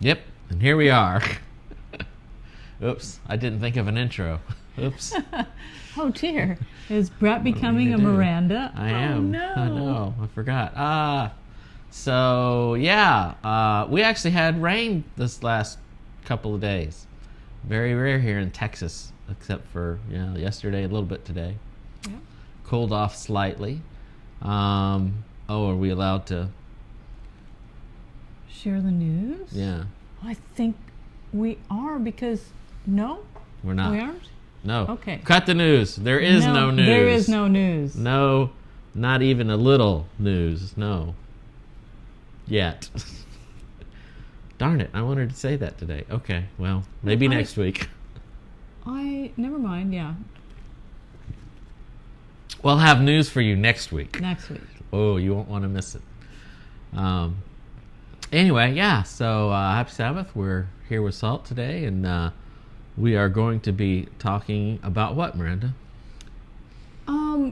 Yep, and here we are. Oops, I didn't think of an intro. Oops. Oh dear. Is Brett becoming a do? Miranda? I Oh, am. no. I know. I forgot. We actually had rain this last couple of days. Very rare here in Texas, except for yesterday, a little bit today. Yeah. Cooled off slightly. Are we allowed to Share the news? Yeah. I think we are because no, We're not. we aren't. No. Okay. Cut the news. There is no news. There is no news. No, not even a little news. No. Yet. Darn it. I wanted to say that today. Okay. Well, maybe next week. Never mind. Yeah. We'll have news for you next week. Next week. Oh, you won't want to miss it. Anyway, yeah. So happy Sabbath. We're here with Salt today, and we are going to be talking about what, Miranda?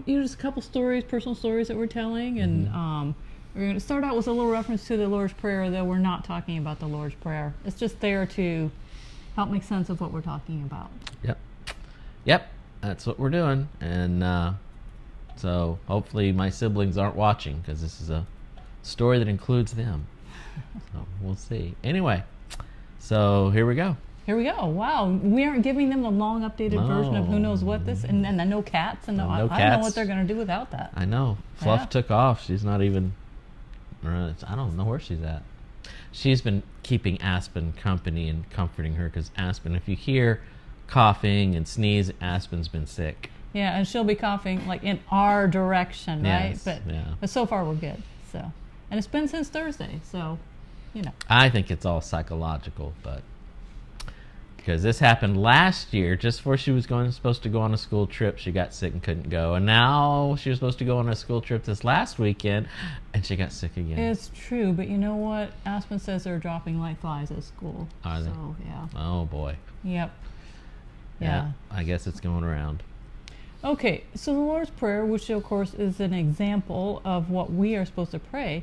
Just a couple stories, personal stories that we're telling, and we're going to start out with a little reference to the Lord's Prayer, though we're not talking about the Lord's Prayer. It's just there to help make sense of what we're talking about. Yep. That's what we're doing, and so hopefully my siblings aren't watching because this is a story that includes them. So we'll see. Anyway, so here we go. Here we go. Wow, we aren't giving them the long updated version of who knows what this, and then no cats, and I don't know what they're going to do without that. I know. Fluff took off. She's not even. I don't know where she's at. She's been keeping Aspen company and comforting her because Aspen, if you hear coughing and sneeze, Aspen's been sick. Yeah, and she'll be coughing like in our direction, right? Yes, but so far we're good. So, and it's been since Thursday, so I think it's all psychological, but because this happened last year, just before she was supposed to go on a school trip, she got sick and couldn't go, and now she was supposed to go on a school trip this last weekend, and she got sick again. It's true, but you know what? Aspen says they're dropping like flies at school. Are they? So yeah. Oh boy. Yep. Yeah. I guess it's going around. Okay, so the Lord's Prayer, which of course is an example of what we are supposed to pray,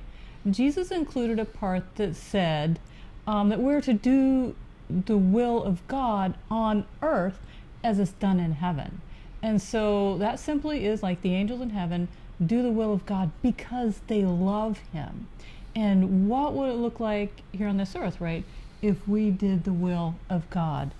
Jesus included a part that said that we're to do the will of God on earth as it's done in heaven. And so that simply is like the angels in heaven do the will of God because they love him. And what would it look like here on this earth, right, if we did the will of God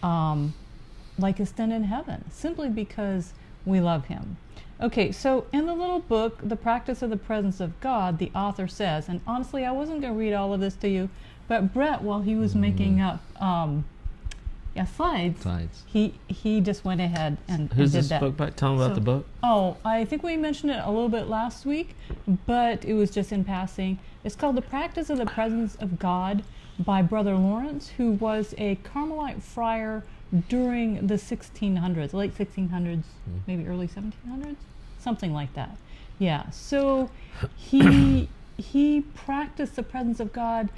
like it's done in heaven, simply because we love him? Okay, so in the little book, The Practice of the Presence of God, the author says, and honestly, I wasn't going to read all of this to you, but Brett, while he was making up slides, he just went ahead and Who's did this that. book by? Tell him about the book. Oh, I think we mentioned it a little bit last week, but it was just in passing. It's called The Practice of the Presence of God by Brother Lawrence, who was a Carmelite friar during the 1600s, late 1600s, maybe early 1700s, something like that. Yeah, so he practiced the presence of God.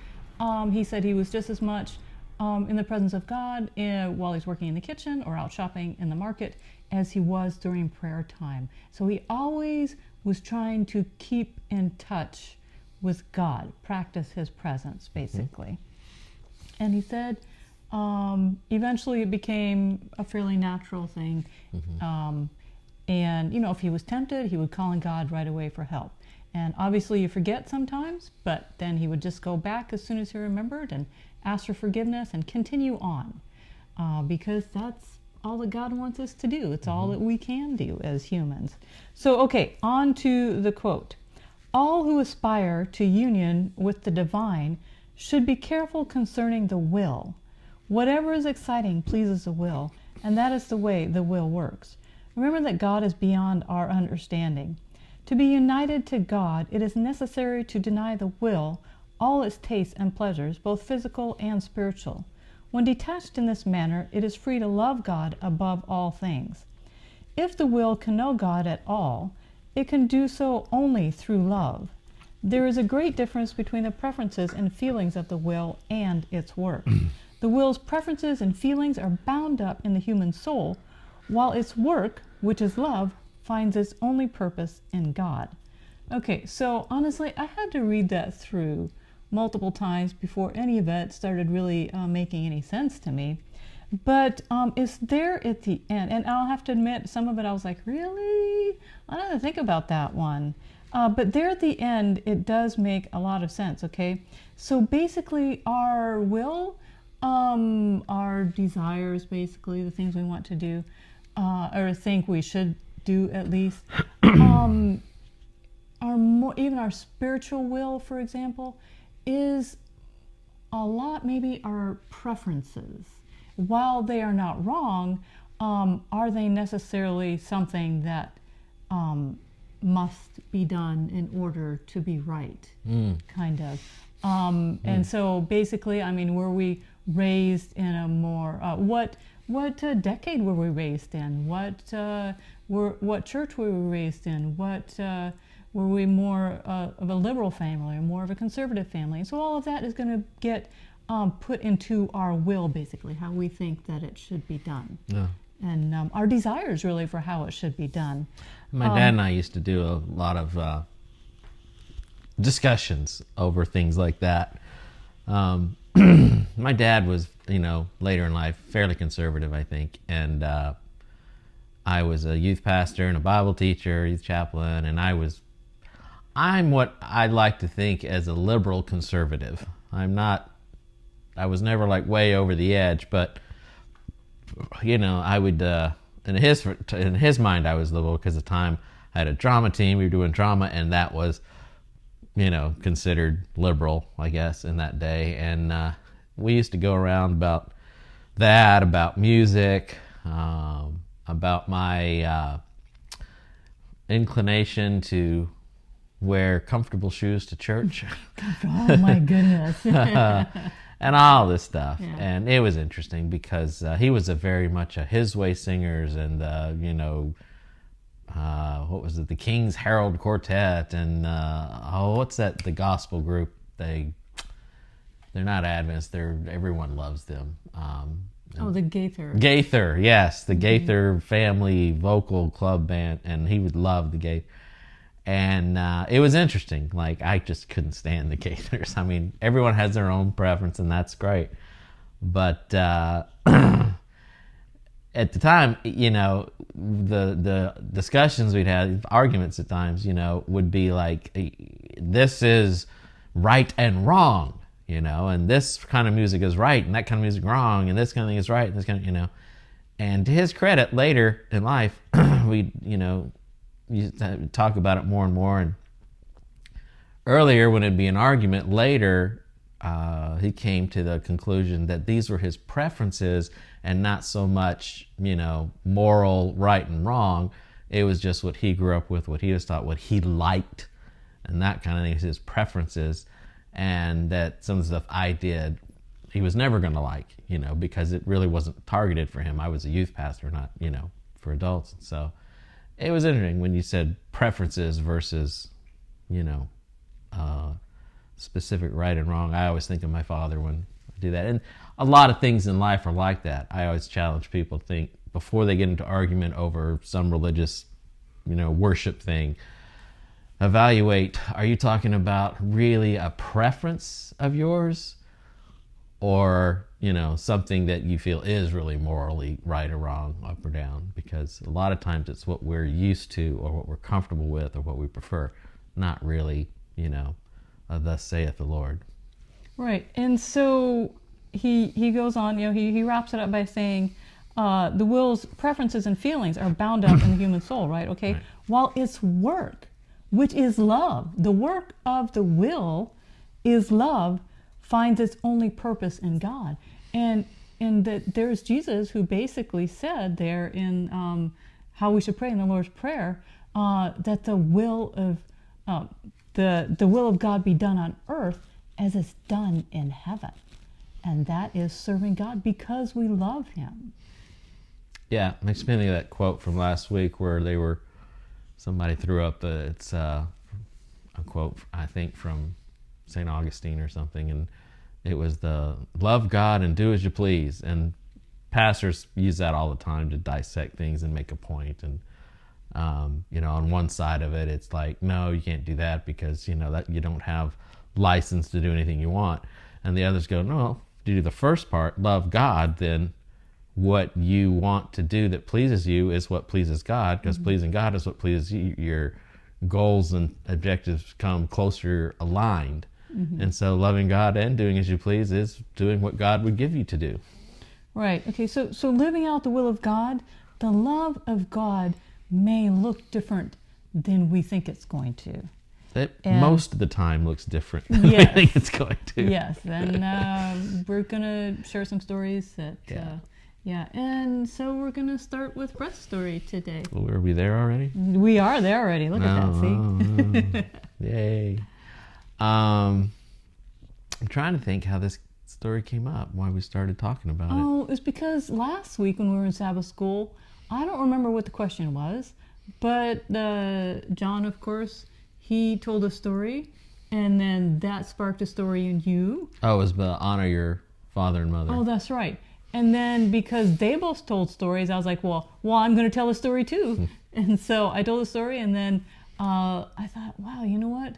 He said he was just as much in the presence of God while he's working in the kitchen or out shopping in the market as he was during prayer time. So he always was trying to keep in touch with God, practice his presence, basically. And he said eventually it became a fairly natural thing. And, if he was tempted, he would call on God right away for help. And obviously you forget sometimes, but then he would just go back as soon as he remembered and ask for forgiveness and continue on. Because that's all that God wants us to do. It's all that we can do as humans. So, okay, on to the quote. All who aspire to union with the divine should be careful concerning the will. Whatever is exciting pleases the will, and that is the way the will works. Remember that God is beyond our understanding. To be united to God, it is necessary to deny the will all its tastes and pleasures, both physical and spiritual. When detached in this manner, it is free to love God above all things. If the will can know God at all, it can do so only through love. There is a great difference between the preferences and feelings of the will and its work. The will's preferences and feelings are bound up in the human soul, while its work, which is love, finds its only purpose in God. Okay, so honestly, I had to read that through multiple times before any of it started really making any sense to me. But it's there at the end. And I'll have to admit, some of it I was like, really? I don't think about that one. But there at the end, it does make a lot of sense, okay? So basically, our will, our desires, basically, the things we want to do, or think we should do at least, our more, even our spiritual will, for example, is a lot maybe our preferences. While they are not wrong, are they necessarily something that must be done in order to be right, kind of. And so basically, I mean, were we raised in a more, what decade were we raised in? What church were we raised in? Were we more of a liberal family or more of a conservative family? And so all of that is going to get put into our will, basically, how we think that it should be done. Yeah. And our desires, really, for how it should be done. My dad and I used to do a lot of discussions over things like that. My dad was, later in life, fairly conservative, I think. And I was a youth pastor and a Bible teacher, youth chaplain, and I'm what I like to think as a liberal conservative. I was never like way over the edge, but I would, in his mind, I was liberal because at the time I had a drama team. We were doing drama, and that was, considered liberal, I guess, in that day. And we used to go around about that, about music, about my inclination to wear comfortable shoes to church. Oh my goodness. And all this stuff. Yeah. And it was interesting because he was very much a his way singers and, what was it? The King's Herald Quartet and, what's that? The gospel group. They're not Adventists. Everyone loves them. The Gaither. Gaither, yes. The Gaither family vocal club band. And he would love the Gaither. And it was interesting. Like, I just couldn't stand the Gaithers. I mean, everyone has their own preference, and that's great. But at the time, the discussions we'd had, arguments at times, would be like, this is right and wrong, and this kind of music is right, and that kind of music wrong, and this kind of thing is right, and this kind of, And to his credit, later in life, we, you talk about it more and more. And earlier, when it'd be an argument, later he came to the conclusion that these were his preferences and not so much, moral right and wrong. It was just what he grew up with, what he was taught, what he liked, and that kind of thing, his preferences. And that some of the stuff I did, he was never going to like, because it really wasn't targeted for him. I was a youth pastor, not, for adults. So it was interesting when you said preferences versus, specific right and wrong. I always think of my father when I do that. And a lot of things in life are like that. I always challenge people to think before they get into argument over some religious, worship thing, evaluate, are you talking about really a preference of yours or, something that you feel is really morally right or wrong, up or down? Because a lot of times it's what we're used to or what we're comfortable with or what we prefer, not really, thus saith the Lord. Right. And so he goes on, he wraps it up by saying, the will's preferences and feelings are bound up in the human soul, right? Okay. Right. While its work, which is love, the work of the will is love, finds its only purpose in God. And that there's Jesus who basically said there in how we should pray in the Lord's Prayer, that the will of the will of God be done on earth as it's done in heaven. And that is serving God because we love him. Yeah, makes me think of that quote from last week where somebody threw up it's a quote, I think, from St. Augustine or something, and it was the love God and do as you please. And pastors use that all the time to dissect things and make a point. And on one side of it, it's like, no, you can't do that because that you don't have license to do anything you want. And the others go, no, if you do the first part, love God, then what you want to do that pleases you is what pleases God, because pleasing God is what pleases you. Your goals and objectives come closer aligned. And so loving God and doing as you please is doing what God would give you to do. Right. Okay. So living out the will of God, the love of God may look different than we think it's going to. It most of the time looks different than Yes. we think it's going to. Yes. And we're going to share some stories that, and so we're going to start with Brett's story today. Well, are we there already? We are there already. Look at that. See? Yay. I'm trying to think how this story came up, why we started talking about it. Oh, it's because last week when we were in Sabbath school, I don't remember what the question was, but John, of course, he told a story, and then that sparked a story in you. Oh, it was the honor your father and mother. Oh, that's right. And then because they both told stories, I was like, well, I'm going to tell a story too. And so I told a story, and then I thought, wow, you know what?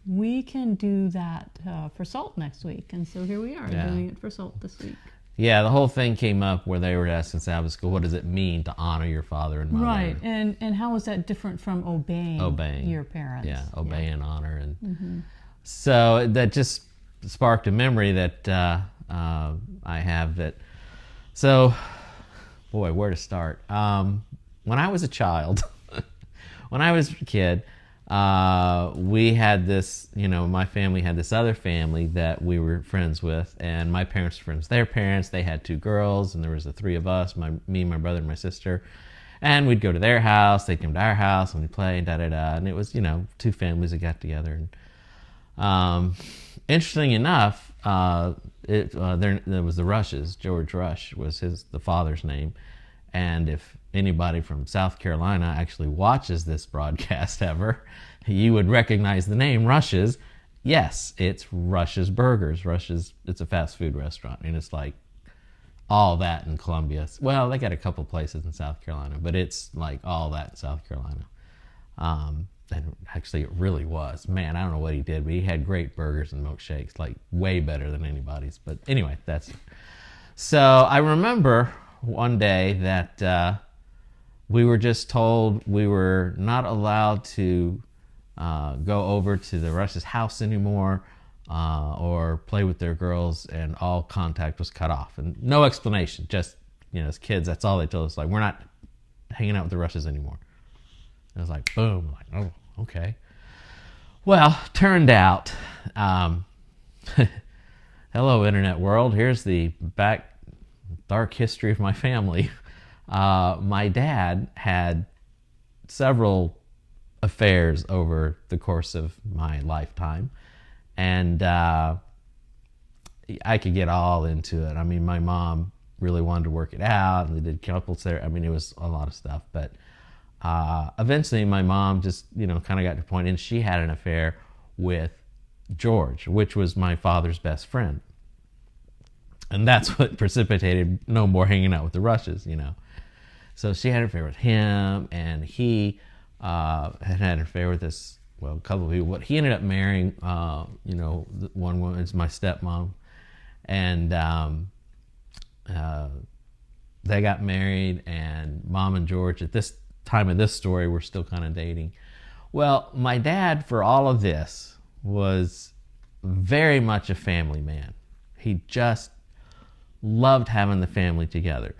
We can do that for SALT next week. And so here we are doing it for SALT this week. Yeah, the whole thing came up where they were asking Sabbath school, what does it mean to honor your father and mother? Right, and how is that different from obeying your parents? Yeah, obey and honor. And so that just sparked a memory that I have that. So, boy, where to start? When I was a child, when I was a kid, we had this, my family had this other family that we were friends with, and my parents were friends with their parents. They had 2 girls, and there was the 3 of us, me, my brother, and my sister. And we'd go to their house, they'd come to our house, and we'd play, da-da-da. And it was, 2 families that got together. And interesting enough, there was the Rushes. George Rush was the father's name. And if anybody from South Carolina actually watches this broadcast ever, you would recognize the name Rush's. Yes, it's Rush's Burgers. It's a fast food restaurant, and it's like all that in Columbia. Well, they got a couple places in South Carolina, but it's like all that in South Carolina. And actually it really was. Man, I don't know what he did, but he had great burgers and milkshakes, like way better than anybody's. But anyway, so I remember one day that we were just told we were not allowed to go over to the Rush's house anymore or play with their girls, and all contact was cut off. And no explanation, just, as kids, that's all they told us. Like, we're not hanging out with the Rushes anymore. It was like, boom, like, oh, okay. Well, turned out, hello, Internet world, here's the dark history of my family. My dad had several affairs over the course of my lifetime, and I could get all into it. I mean, my mom really wanted to work it out, and they did couples there. I mean, it was a lot of stuff, but eventually my mom just, kind of got to a point, and she had an affair with George, which was my father's best friend. And that's what precipitated no more hanging out with the Rushes, So she had an affair with him, and he had an affair with a couple of people. But he ended up marrying, one woman, it's my stepmom. And they got married, and Mom and George, at this time of this story, were still kind of dating. Well, my dad, for all of this, was very much a family man. He just loved having the family together.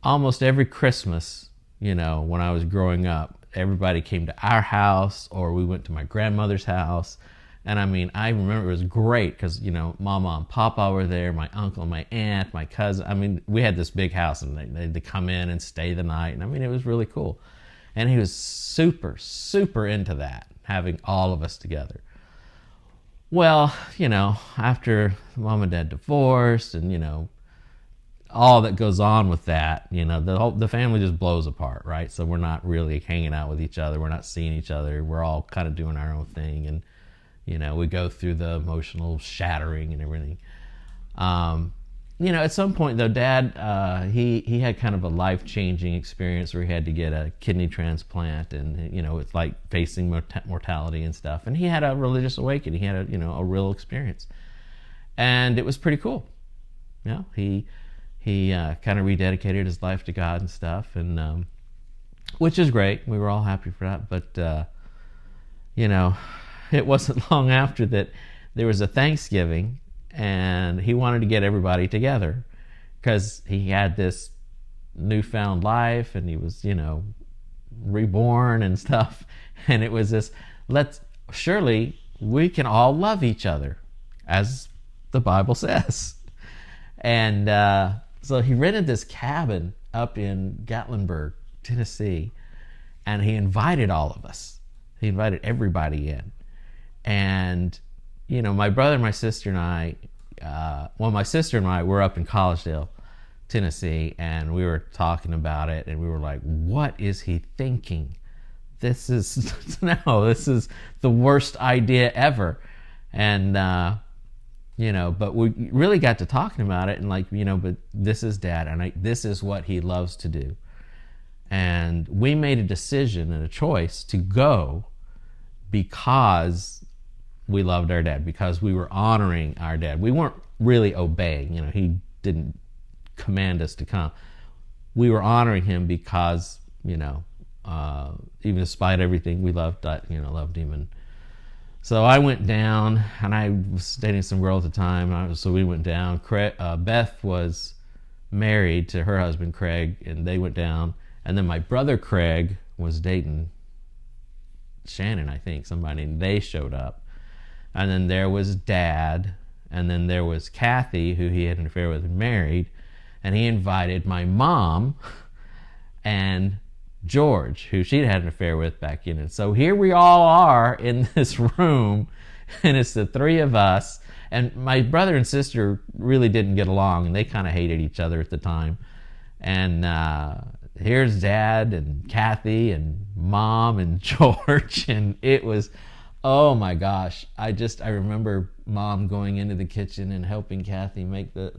Almost every Christmas, when I was growing up, everybody came to our house, or we went to my grandmother's house. And I mean, I remember it was great because, Mama and Papa were there, my uncle, my aunt, my cousin. I mean, we had this big house, and they'd come in and stay the night. And I mean, it was really cool. And he was super, super into that, having all of us together. Well, after Mom and Dad divorced, and, all that goes on with that, the family just blows apart, right? So we're not really hanging out with each other. We're not seeing each other. We're all kind of doing our own thing. And, we go through the emotional shattering and everything. at some point though, Dad, he had kind of a life-changing experience where he had to get a kidney transplant, and it's like facing mortality and stuff. And he had a religious awakening. He had a real experience, and it was pretty cool. He kind of rededicated his life to God and stuff, and which is great. We were all happy for that. But it wasn't long after that there was a Thanksgiving. And he wanted to get everybody together because he had this newfound life, and he was, reborn and stuff. And it was this, surely we can all love each other, as the Bible says. And so he rented this cabin up in Gatlinburg, Tennessee, and he invited all of us. He invited everybody in. And my brother, my sister, and I, my sister and I were up in Collegedale, Tennessee, and we were talking about it, and we were like, what is he thinking? This is the worst idea ever. And, but we really got to talking about it, and but this is Dad, and this is what he loves to do. And we made a decision and a choice to go because we loved our dad, because we were honoring our dad. We weren't really obeying. He didn't command us to come. We were honoring him because, even despite everything, we loved him. And so I went down, and I was dating some girl at the time. So we went down. Beth was married to her husband, Craig, and they went down. And then my brother, Craig, was dating Shannon, I think, somebody, and they showed up. And then there was Dad, and then there was Kathy, who he had an affair with and married, and he invited my mom and George, who she'd had an affair with back in. And so here we all are in this room, and it's the three of us. And my brother and sister really didn't get along, and they kind of hated each other at the time. And here's Dad and Kathy and Mom and George, and it was... oh my gosh, I remember Mom going into the kitchen and helping Kathy make the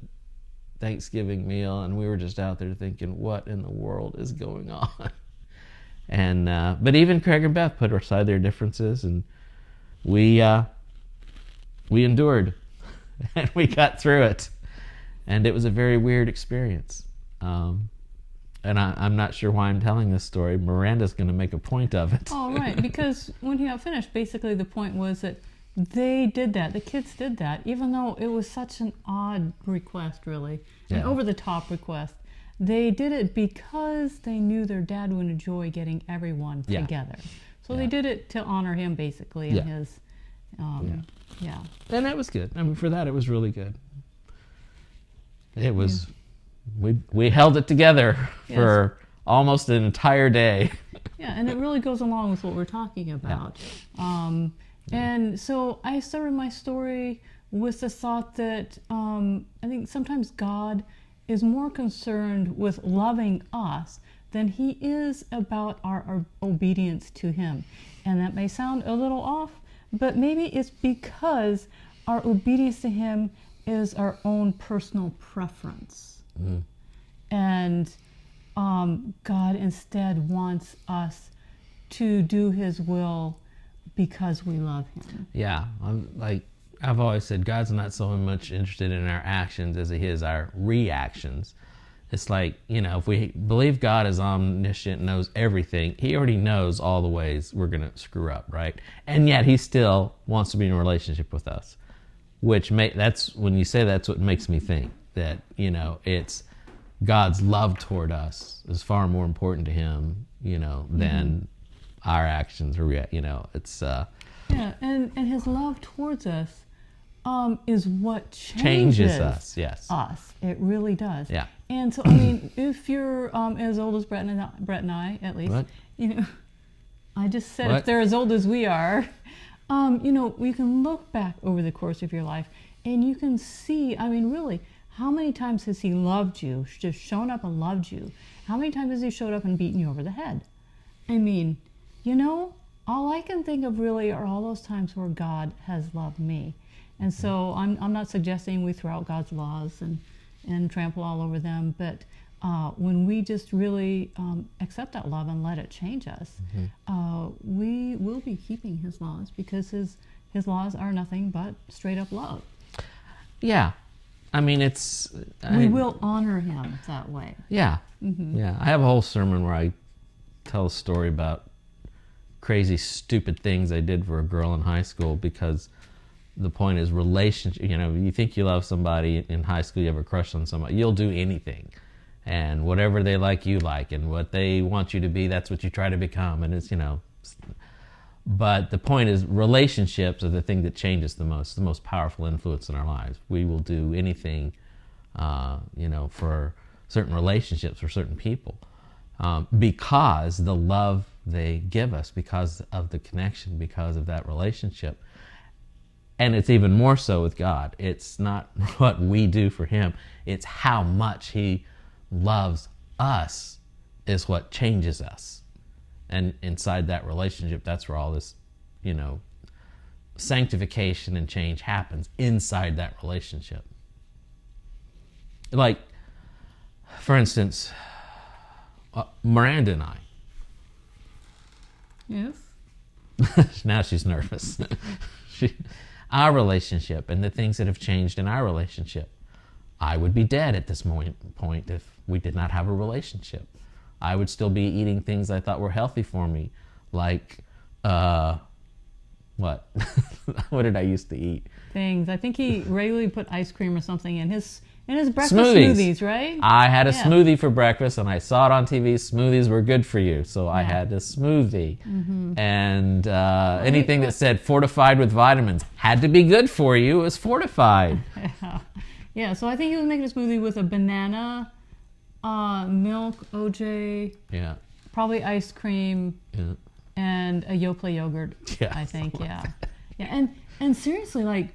Thanksgiving meal, and we were just out there thinking, what in the world is going on? And but even Craig and Beth put aside their differences, and we endured, and we got through it, and it was a very weird experience. And I'm not sure why I'm telling this story. Miranda's going to make a point of it. Oh, right, because when he got finished, basically the point was that they did that. The kids did that, even though it was such an odd request, really, an over-the-top request. They did it because they knew their dad would enjoy getting everyone together. So they did it to honor him, basically, and his, And that was good. I mean, for that, it was really good. It was... We held it together for almost an entire day. Yeah, and it really goes along with what we're talking about. And so I started my story with the thought that I think sometimes God is more concerned with loving us than he is about our obedience to him. And that may sound a little off, but maybe it's because our obedience to him is our own personal preference. Mm. And God instead wants us to do his will because we love him. Yeah, I've always said, God's not so much interested in our actions as he is our reactions. It's like, if we believe God is omniscient, knows everything, he already knows all the ways we're going to screw up, right? And yet he still wants to be in a relationship with us, that's when you say that's what makes me think that, it's God's love toward us is far more important to him, than our actions or, it's... and his love towards us is what changes us, yes. Us. It really does. Yeah. And so, I mean, if you're as old as Brett and I, at least, what? I just said What? If they're as old as we are, we can look back over the course of your life and you can see, I mean, really, how many times has he loved you, just shown up and loved you? How many times has he showed up and beaten you over the head? I mean, all I can think of really are all those times where God has loved me. And so I'm not suggesting we throw out God's laws and trample all over them. But when we just really accept that love and let it change us, we will be keeping his laws, because his laws are nothing but straight up love. Yeah. I mean, we will honor him that way. Yeah. Yeah. I have a whole sermon where I tell a story about crazy, stupid things I did for a girl in high school, because the point is relationship. You know, you think you love somebody in high school, you have a crush on somebody, you'll do anything. And whatever they like, you like. And what they want you to be, that's what you try to become. And it's, you know. But the point is, relationships are the thing that changes the most powerful influence in our lives. We will do anything, you know, for certain relationships, for certain people. Because the love they give us, because of the connection, because of that relationship. And it's even more so with God. It's not what we do for him. It's how much he loves us is what changes us. And inside that relationship, that's where all this, you know, sanctification and change happens, inside that relationship. Like, for instance, Miranda and I. Yes. Now she's nervous. Our relationship and the things that have changed in our relationship. I would be dead at this point if we did not have a relationship. I would still be eating things I thought were healthy for me, like, what? What did I used to eat? Things. I think he regularly put ice cream or something in his breakfast smoothies, right? I had a smoothie for breakfast, and I saw it on TV. Smoothies were good for you, so I had a smoothie. And anything that said fortified with vitamins had to be good for you. It was fortified. Yeah, so I think he was making a smoothie with a banana, milk, OJ, probably ice cream, and a Yoplait yogurt. I think, yeah. And seriously, like,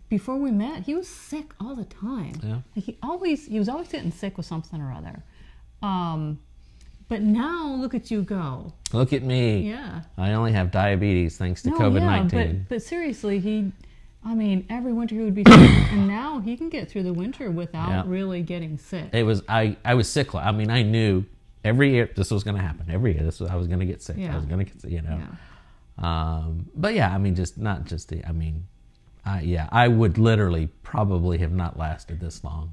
before we met, he was sick all the time. Yeah. Like he was always getting sick with something or other. But now look at you go. Look at me. Yeah. I only have diabetes thanks to COVID-19. Yeah, but seriously, every winter he would be sick, and now he can get through the winter without really getting sick. I was sick. I mean, I knew every year this was going to happen. Every year I was going to get sick. Yeah. I was going to get sick, you know. Yeah. But yeah, I mean, I would literally probably have not lasted this long.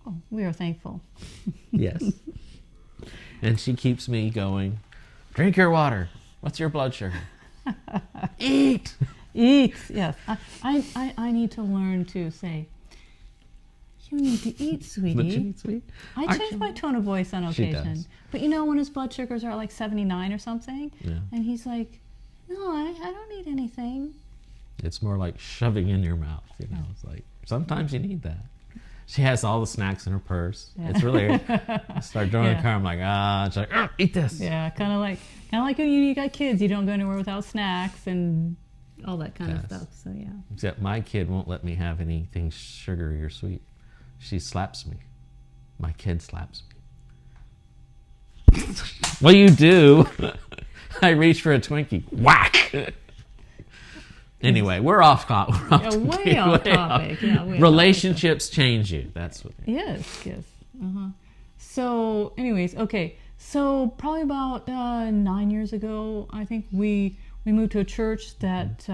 Oh, we are thankful. Yes. And she keeps me going. Drink your water. What's your blood sugar? Eat. Eat, yes. I need to learn to say, you need to eat, sweetie. But you eat, sweet? I change my tone of voice on occasion. She does. But you know, when his blood sugars are like 79 or something, yeah. And he's like, no, I don't need anything. It's more like shoving in your mouth, you know. It's like, sometimes you need that. She has all the snacks in her purse. Yeah. It's really, I start driving the car, I'm like, she's like, eat this. Yeah, kind of like when you got kids, you don't go anywhere without snacks and all that kind of stuff. So yeah. Except my kid won't let me have anything sugary or sweet. She slaps me. My kid slaps me. What do you do? I reach for a Twinkie. Whack! Anyway, we're off topic. Way off topic. Relationships change you. That's what. Yes. So, anyways, okay. So probably about 9 years ago, I think we moved to a church that.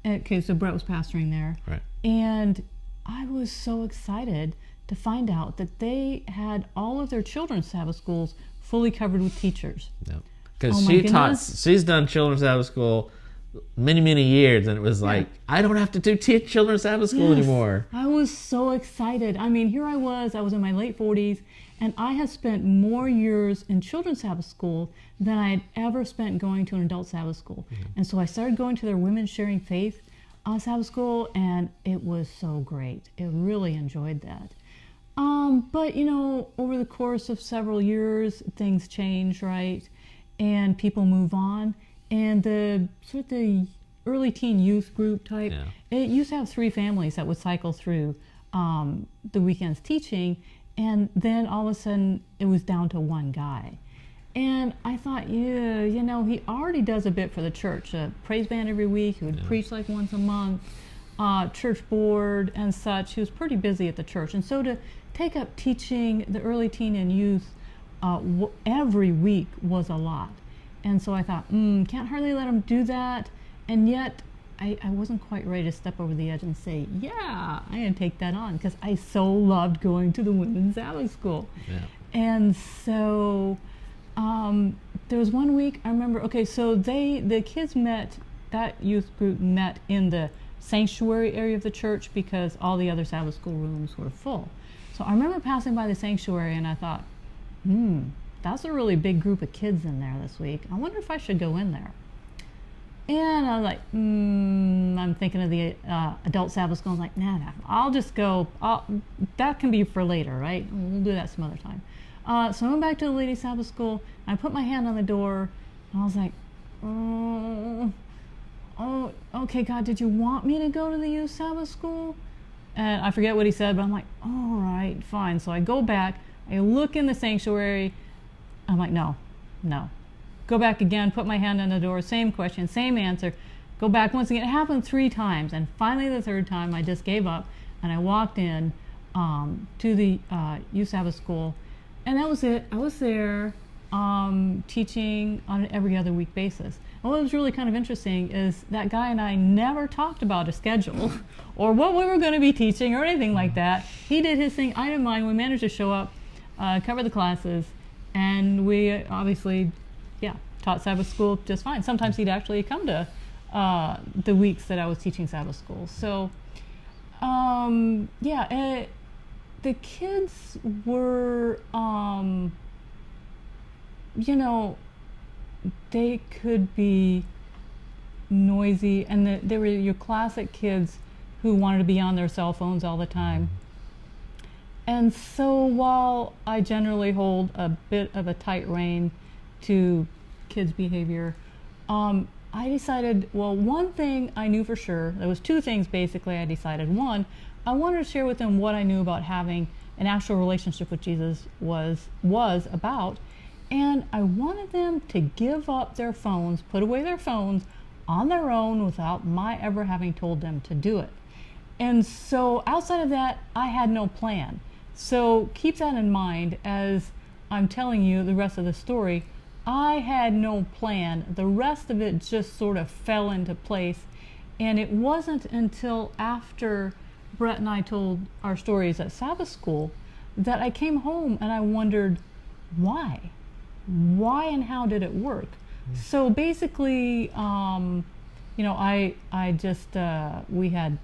Okay, so Brett was pastoring there, right? And I was so excited to find out that they had all of their children's Sabbath schools fully covered with teachers. Yep. Because she's done children's Sabbath school many years, and it was like, I don't have to do children's Sabbath school anymore. I was so excited. I mean, here I was in my late 40s, and I had spent more years in children's Sabbath school than I had ever spent going to an adult Sabbath school. Mm-hmm. And so I started going to their Women's Sharing Faith Sabbath school, and it was so great. I really enjoyed that. But, you know, over the course of several years, things change, right? And people move on. And the early teen youth group type, it used to have 3 families that would cycle through the weekend's teaching, and then all of a sudden it was down to 1 guy. And I thought, he already does a bit for the church, a praise band every week, he would preach like once a month, church board and such. He was pretty busy at the church, and so to take up teaching the early teen and youth every week was a lot. And so I thought, can't hardly let him do that. And yet I wasn't quite ready to step over the edge and say, yeah, I'm going to take that on, because I so loved going to the women's Sabbath school. Yeah. And so there was one week I remember, okay, so the kids met, that youth group met in the sanctuary area of the church because all the other Sabbath school rooms were full. So I remember passing by the sanctuary and I thought, that's a really big group of kids in there this week. I wonder if I should go in there. And I was like, I'm thinking of the adult Sabbath school. I was like, nah, I'll just go. That can be for later, right? We'll do that some other time. So I went back to the ladies' Sabbath school. And I put my hand on the door, and I was like, oh, okay, God, did you want me to go to the youth Sabbath school? And I forget what he said, but I'm like, all right, fine. So I go back. I look in the sanctuary. I'm like, no. Go back again, put my hand on the door, same question, same answer. Go back once again. It happened 3 times, and finally the 3rd time I just gave up, and I walked in to the youth Sabbath school, and that was it. I was there teaching on an every other week basis. And what was really kind of interesting is that guy and I never talked about a schedule or what we were going to be teaching or anything like that. He did his thing, I did mine. We managed to show up, cover the classes, and we obviously taught Sabbath school just fine. Sometimes he'd actually come to the weeks that I was teaching Sabbath school. So, the kids were, they could be noisy, and they were your classic kids who wanted to be on their cell phones all the time. And so while I generally hold a bit of a tight rein to kids' behavior, I decided, well, one thing I knew for sure, there was 2 things basically I decided. One, I wanted to share with them what I knew about having an actual relationship with Jesus was about, and I wanted them to give up their phones, put away their phones on their own without my ever having told them to do it. And so outside of that, I had no plan. So keep that in mind as I'm telling you the rest of the story. I had no plan. The rest of it just sort of fell into place. And it wasn't until after Brett and I told our stories at Sabbath school that I came home and I wondered, why? Why and how did it work? So basically, we had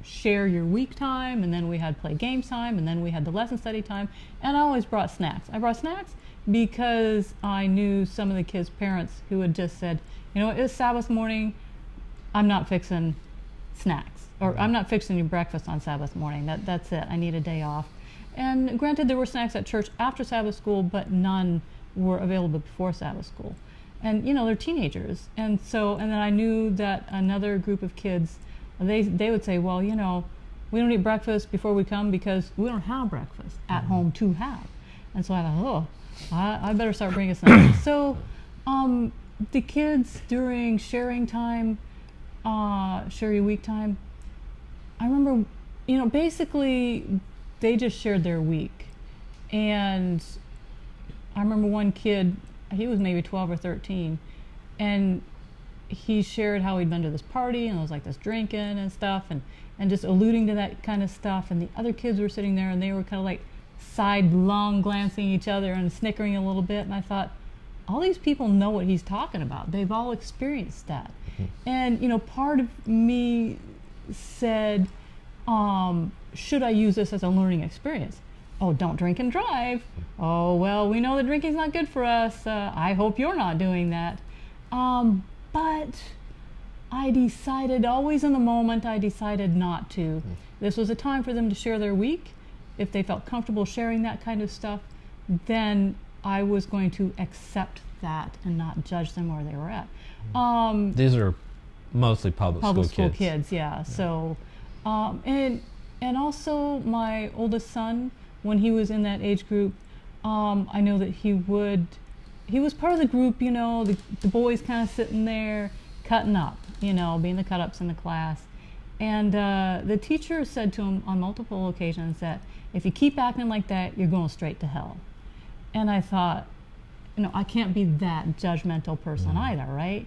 share your week time, and then we had play games time, and then we had the lesson study time, and I always brought snacks. I brought snacks because I knew some of the kids' parents who had just said, it's Sabbath morning, I'm not fixing snacks, or I'm not fixing your breakfast on Sabbath morning. That's it. I need a day off. And granted, there were snacks at church after Sabbath school, but none were available before Sabbath school. And they're teenagers, and then I knew that another group of kids, they would say, well, we don't eat breakfast before we come because we don't have breakfast at home to have. And so I thought, I better start bringing snacks. So the kids during sharing time, share your week time, I remember, basically they just shared their week. And I remember one kid, he was maybe 12 or 13, and he shared how he'd been to this party and there was like this drinking and stuff, and just alluding to that kind of stuff. And the other kids were sitting there and they were kind of like sidelong glancing each other and snickering a little bit. And I thought, all these people know what he's talking about. They've all experienced that. And part of me said, should I use this as a learning experience? Oh, don't drink and drive. Oh, well, we know that drinking's not good for us. I hope you're not doing that. But I decided, always in the moment, I decided not to. This was a time for them to share their week. If they felt comfortable sharing that kind of stuff, then I was going to accept that and not judge them where they were at. These are mostly public school kids. Yeah. So, and also my oldest son, when he was in that age group, I know that he was part of the group, the boys kind of sitting there cutting up, being the cut-ups in the class. And the teacher said to him on multiple occasions that if you keep acting like that, you're going straight to hell. And I thought, I can't be that judgmental person either, right?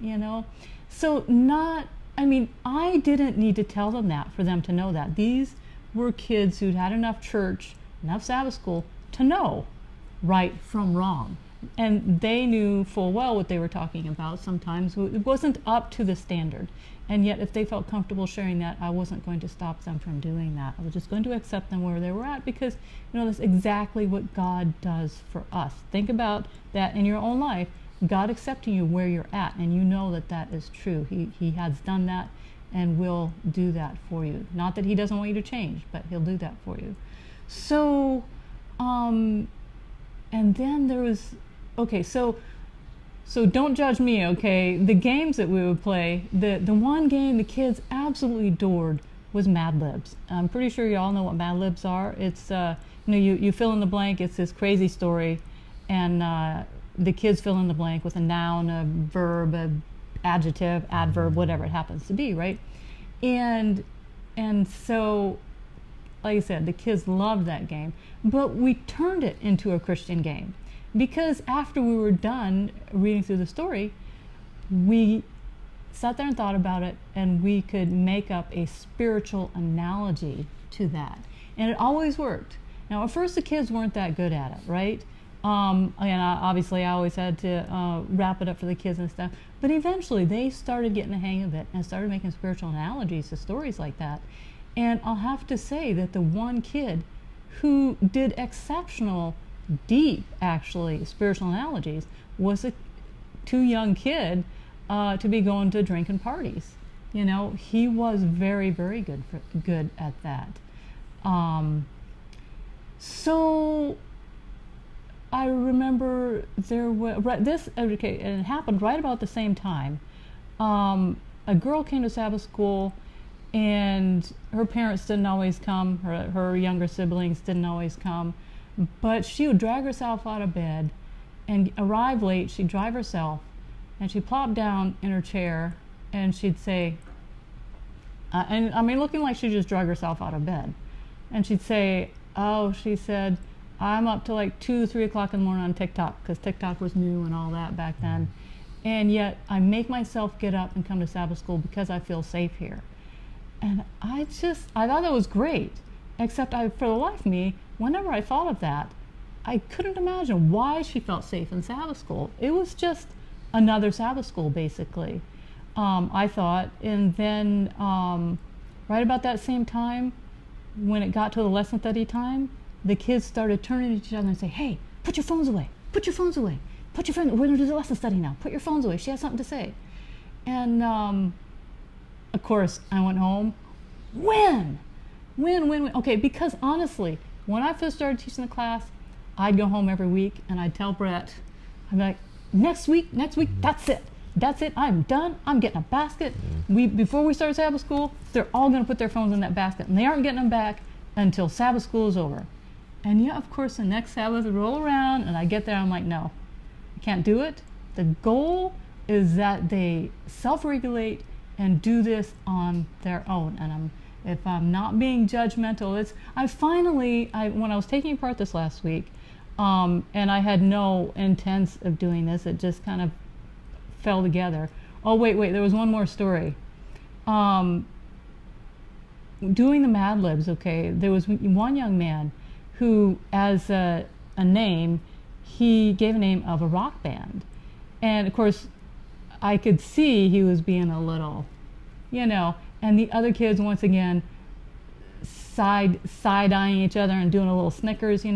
So I didn't need to tell them that for them to know that. These were kids who'd had enough church, enough Sabbath school to know right from wrong. And they knew full well what they were talking about. Sometimes it wasn't up to the standard. And yet if they felt comfortable sharing that, I wasn't going to stop them from doing that. I was just going to accept them where they were at, because that's exactly what God does for us. Think about that in your own life. God accepting you where you're at, and you know that that is true. He has done that and will do that for you. Not that he doesn't want you to change, but he'll do that for you. So, and then there was, so don't judge me, okay? The games that we would play, the one game the kids absolutely adored was Mad Libs. I'm pretty sure you all know what Mad Libs are. It's, you fill in the blank, it's this crazy story, and the kids fill in the blank with a noun, a verb, an adjective, adverb, whatever it happens to be, right? And so, like I said, the kids loved that game, but we turned it into a Christian game, because after we were done reading through the story, we sat there and thought about it, and we could make up a spiritual analogy to that, and it always worked. Now, at first the kids weren't that good at it, right? Obviously I always had to wrap it up for the kids and stuff, but eventually they started getting the hang of it and started making spiritual analogies to stories like that. And I'll have to say that the one kid who did exceptional, deep, actually, spiritual analogies was a too young kid to be going to drinking parties. He was very, very good at that. So I remember there was and it happened right about the same time. A girl came to Sabbath school, and her parents didn't always come. Her younger siblings didn't always come, but she would drag herself out of bed and arrive late. She'd drive herself, and she'd plop down in her chair, and she'd say, looking like she just drug herself out of bed, and she'd say, she said, I'm up to like 2, 3 o'clock in the morning on TikTok, because TikTok was new and all that back then. And yet I make myself get up and come to Sabbath school because I feel safe here. And I thought that was great, except for the life of me, whenever I thought of that, I couldn't imagine why she felt safe in Sabbath school. It was just another Sabbath school, basically, I thought. And then right about that same time, when it got to the lesson study time, the kids started turning to each other and say, hey, put your phones away, put your phones away, put your phone, we're gonna do the lesson study now, put your phones away, she has something to say. And of course, I went home, win. Okay, because honestly, when I first started teaching the class, I'd go home every week and I'd tell Brett, I'd be like, next week, that's it, I'm done, I'm getting a basket. Before we start Sabbath school, they're all gonna put their phones in that basket, and they aren't getting them back until Sabbath school is over. And yeah, of course, the next Sabbath would roll around, and I get there, I'm like, no, I can't do it. The goal is that they self-regulate and do this on their own. And if I'm not being judgmental, when I was taking apart this last week, and I had no intents of doing this, it just kind of fell together. Oh, wait, there was one more story. Doing the Mad Libs, okay, there was one young man who, as a name, he gave a name of a rock band. And of course, I could see he was being a little, and the other kids, once again, side-eyeing each other and doing a little snickers,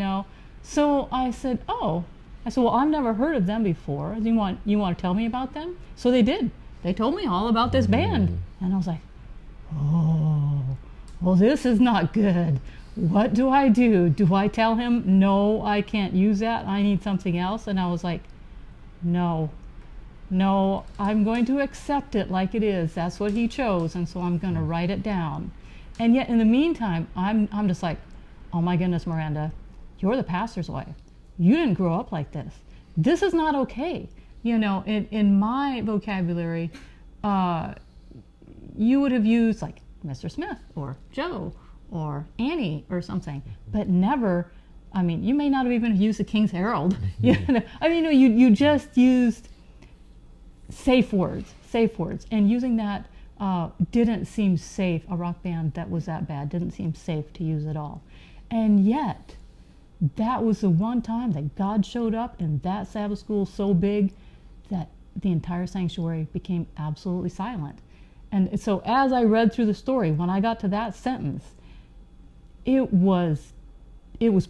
So I said, well, I've never heard of them before. You want to tell me about them? So they did. They told me all about this band. And I was like, well, this is not good. What do I do? Do I tell him, no, I can't use that, I need something else? And I was like, no, I'm going to accept it like it is. That's what he chose, and so I'm going to write it down. And yet in the meantime, I'm just like, oh my goodness, Miranda, you're the pastor's wife. You didn't grow up like this. This is not okay. In my vocabulary, you would have used like Mr. Smith or Joe or Annie or something, but never. I mean, you may not have even used the King's Herald. You know, I mean, you just used safe words, and using that didn't seem safe. A rock band that was that bad didn't seem safe to use at all, and yet that was the one time that God showed up in that Sabbath school so big that the entire sanctuary became absolutely silent. And so as I read through the story, when I got to that sentence, it was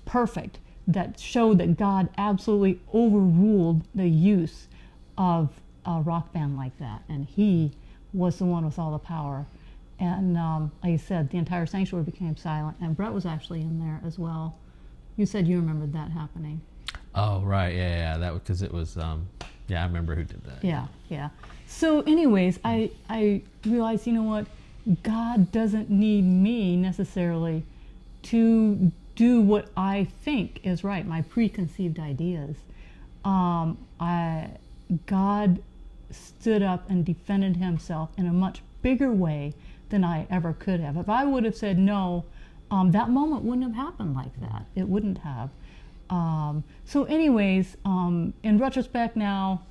perfect. That showed that God absolutely overruled the use of a rock band like that, and He was the one with all the power. And like I said, the entire sanctuary became silent, and Brett was actually in there as well. You said you remembered that happening. Oh, right, yeah, that was because it was. Yeah, I remember who did that. Yeah. So, anyways, I realized, you know what, God doesn't need me necessarily to do what I think is right, my preconceived ideas. God stood up and defended Himself in a much bigger way than I ever could have. If I would have said no, that moment wouldn't have happened like that. It wouldn't have. So anyways, in retrospect now,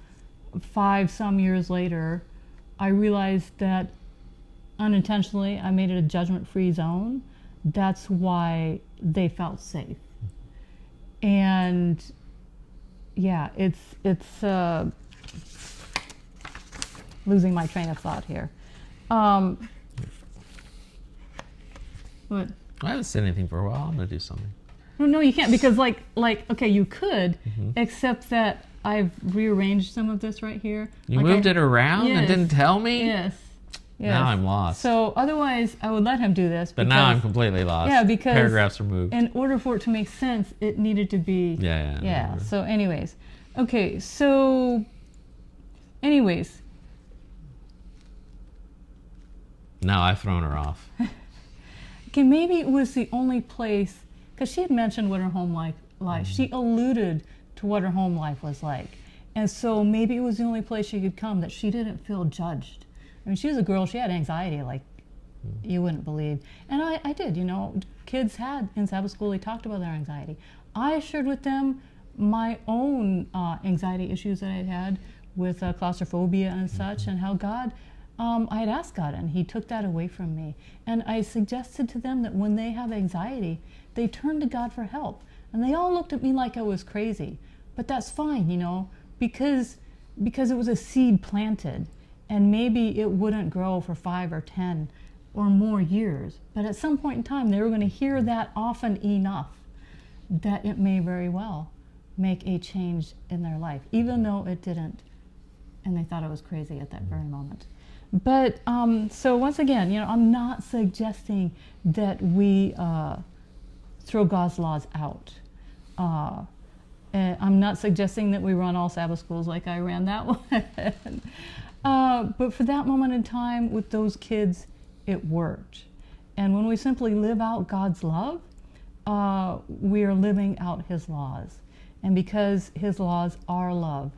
5 some years later, I realized that unintentionally I made it a judgment-free zone. That's why they felt safe. And yeah, it's losing my train of thought here. What? I haven't said anything for a while. I'm gonna do something. No, you can't, because like okay, you could, except that I've rearranged some of this right here. You moved it around and didn't tell me? Yes. Now I'm lost. So otherwise, I would let him do this. But now I'm completely lost. Yeah, because paragraphs are moved. In order for it to make sense, it needed to be. Yeah. So anyways, okay. So, anyways. Now I've thrown her off. Okay, maybe it was the only place, because she had mentioned what her home life. She alluded to what her home life was like, and so maybe it was the only place she could come that she didn't feel judged. I mean, she was a girl. She had anxiety like you wouldn't believe. And I did, kids had in Sabbath school, they talked about their anxiety. I shared with them my own anxiety issues that I'd had with claustrophobia and such, and how God, I had asked God, and He took that away from me. And I suggested to them that when they have anxiety, they turn to God for help. And they all looked at me like I was crazy. But that's fine, because it was a seed planted. And maybe it wouldn't grow for 5 or 10 or more years. But at some point in time, they were going to hear that often enough that it may very well make a change in their life, even though it didn't. And they thought I was crazy at that very moment. But so once again, I'm not suggesting that we throw God's laws out. I'm not suggesting that we run all Sabbath schools like I ran that one. But for that moment in time with those kids, it worked. And when we simply live out God's love, we are living out His laws. And because His laws are love,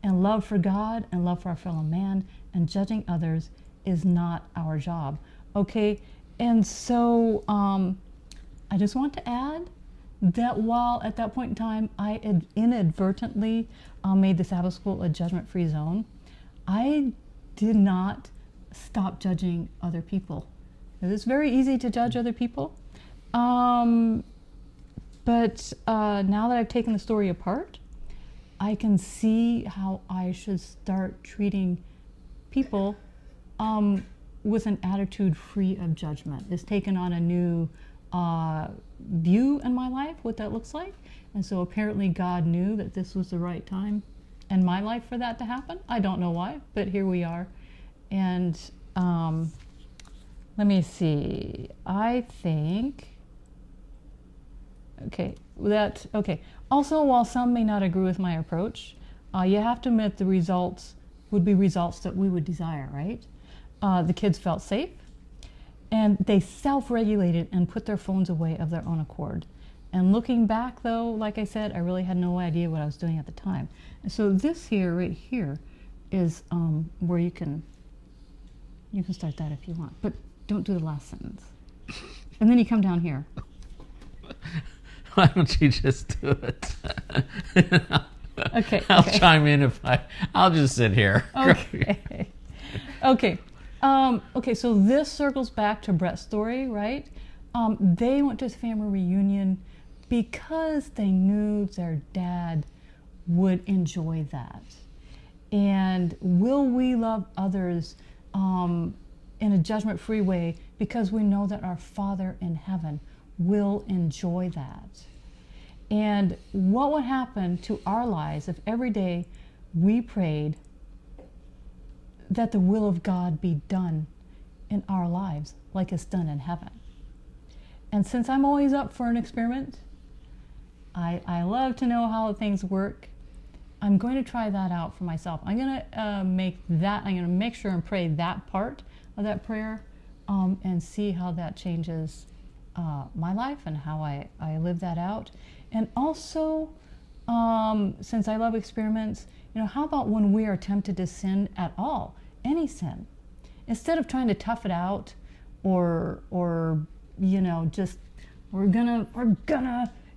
and love for God and love for our fellow man, and judging others is not our job. Okay? And so I just want to add that while at that point in time I inadvertently made the Sabbath school a judgment-free zone, I did not stop judging other people. It's very easy to judge other people. But now that I've taken the story apart, I can see how I should start treating people with an attitude free of judgment. It's taken on a new view in my life, what that looks like. And so apparently God knew that this was the right time in my life for that to happen. I don't know why, but here we are. And let me see. I think, okay. Also, while some may not agree with my approach, you have to admit the results would be results that we would desire, right? The kids felt safe, and they self-regulated and put their phones away of their own accord. And looking back, though, like I said, I really had no idea what I was doing at the time. And so this here, right here, is where you can start that if you want. But don't do the last sentence. And then you come down here. Why don't you just do it? Okay. I'll chime in if I'll just sit here. Okay. Okay, so this circles back to Brett's story, right? They went to his family reunion because they knew their dad would enjoy that. And will we love others in a judgment-free way because we know that our Father in heaven will enjoy that? And what would happen to our lives if every day we prayed that the will of God be done in our lives like it's done in heaven? And since I'm always up for an experiment, I love to know how things work. I'm going to try that out for myself. I'm going to make sure and pray that part of that prayer and see how that changes my life and how I live that out. And also, since I love experiments, how about when we are tempted to sin at all, any sin, instead of trying to tough it out, or just we're gonna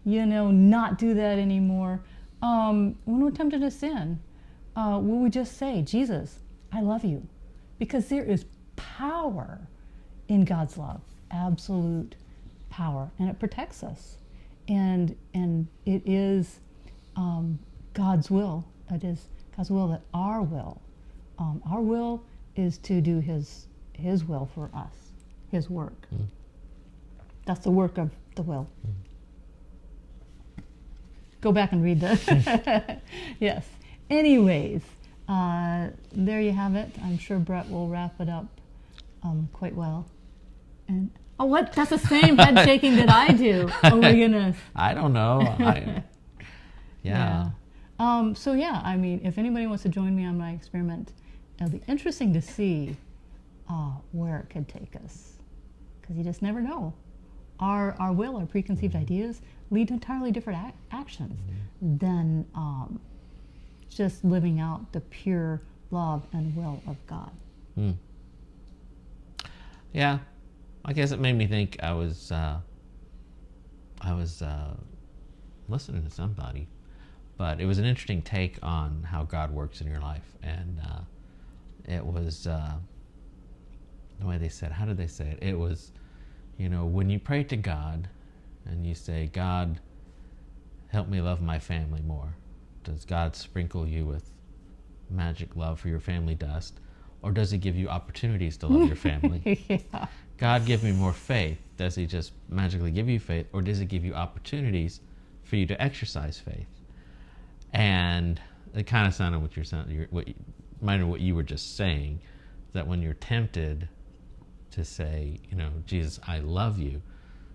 not do that anymore. When we're tempted to sin, will we just say, Jesus, I love you? Because there is power in God's love, absolute power, and it protects us. And it is God's will. It is God's will that our will is to do His will for us, His work. Mm. That's the work of the will. Mm. Go back and read that. Yes. Anyways, there you have it. I'm sure Brett will wrap it up quite well. And what? That's the same head shaking that I do. Oh my goodness. I don't know. Yeah. So I mean, if anybody wants to join me on my experiment, it'll be interesting to see where it could take us, because you just never know. Our will, our preconceived ideas lead to entirely different actions than just living out the pure love and will of God. Mm. Yeah, I guess it made me think. I was listening to somebody, but it was an interesting take on how God works in your life, and it was the way they said. How did they say it? It was, when you pray to God and you say, God, help me love my family more, does God sprinkle you with magic love for your family dust, or does He give you opportunities to love your family? Yeah. God, give me more faith. Does He just magically give you faith, or does He give you opportunities for you to exercise faith? And it kind of sounded reminded what you were just saying, that when you're tempted to say, Jesus, I love you,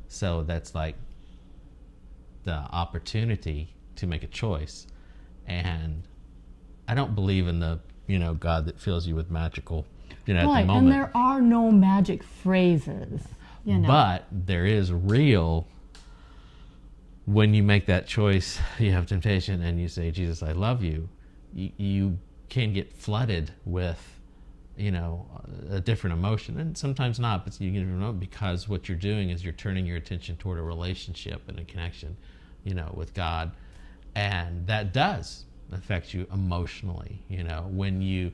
so that's like the opportunity to make a choice. And I don't believe in the God that fills you with magical at the moment. And there are no magic phrases, but there is real. When you make that choice, you have temptation, and you say, Jesus, I love you, you can get flooded with a different emotion, and sometimes not, but you get to know, because what you're doing is you're turning your attention toward a relationship and a connection, with God, and that does affect you emotionally. When you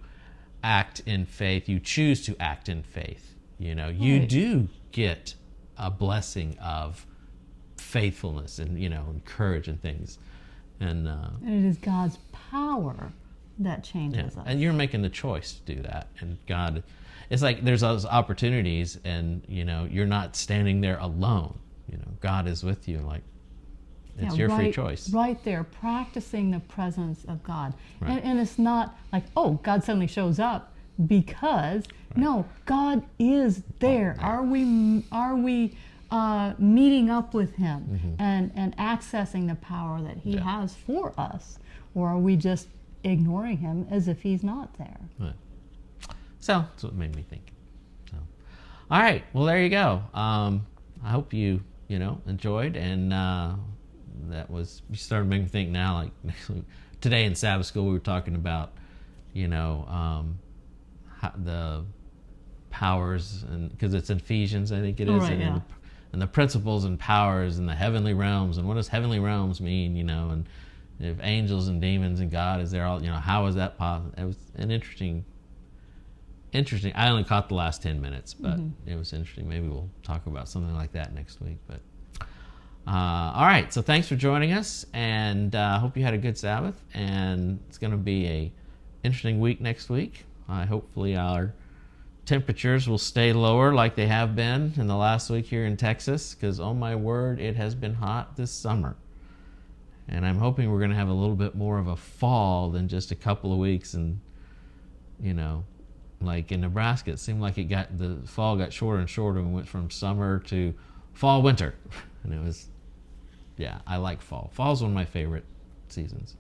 act in faith, you choose to act in faith. You do get a blessing of faithfulness and and courage and things, and it is God's power that changes us. And you're making the choice to do that. And God, it's like there's those opportunities, and you're not standing there alone. God is with you. Like, it's your free choice. Right there, practicing the presence of God. Right. And it's not like, oh, God suddenly shows up, because no, God is there. Are we meeting up with Him and accessing the power that He has for us, or are we just ignoring Him as if He's not there? Right. So that's what made me think. So, all right, well, there you go. I hope you enjoyed, and you started making me think now. Like today in Sabbath school, we were talking about the powers, and because it's Ephesians, I think it Oh, is, right, yeah. and the principles and powers and the heavenly realms, and what does heavenly realms mean, and if angels and demons and God is there, all, how is that possible? It was an interesting. I only caught the last 10 minutes, but it was interesting. Maybe we'll talk about something like that next week. But all right, so thanks for joining us, and I hope you had a good Sabbath. And it's going to be a interesting week next week. Hopefully our temperatures will stay lower like they have been in the last week here in Texas, because oh my word, it has been hot this summer. And I'm hoping we're going to have a little bit more of a fall than just a couple of weeks. And like in Nebraska, it seemed like the fall got shorter and shorter, and went from summer to fall, winter. And it was, I like fall. Fall's one of my favorite seasons.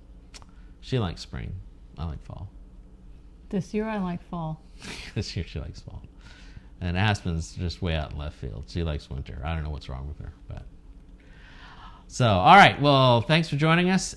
She likes spring. I like fall. This year I like fall. This year she likes fall. And Aspen's just way out in left field. She likes winter. I don't know what's wrong with her. So, all right. Well, thanks for joining us,